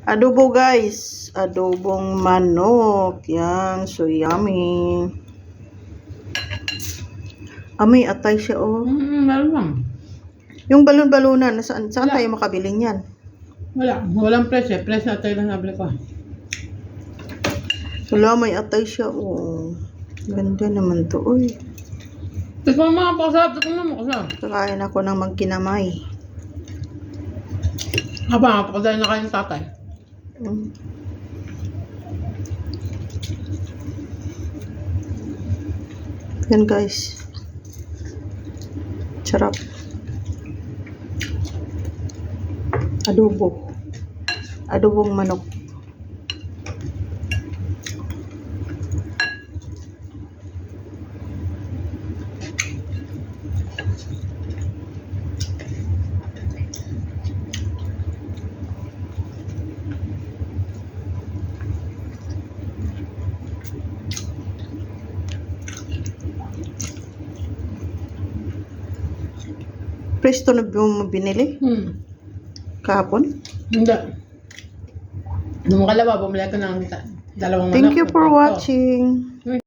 Adobo guys. Adobong manok. Yan. So yummy. May atay siya oh. Meron. Yung balon-balunan. Saan tayo makabili niyan? Walang presyo. Presyo na tayo lang nabili ko. Wala, may atay siya oh. Ganda naman to. Uy. Tikman mo mga pakasarap. Kakain ako ng magkinamay. Pakasarap na kayo ng tatay. Yan guys. Sarap. Adobo. Adobong manok. Presto na mo binili? Kahapon? Hindi. Nung makalawa, bumili ko ng dalawang manok. Thank you for watching.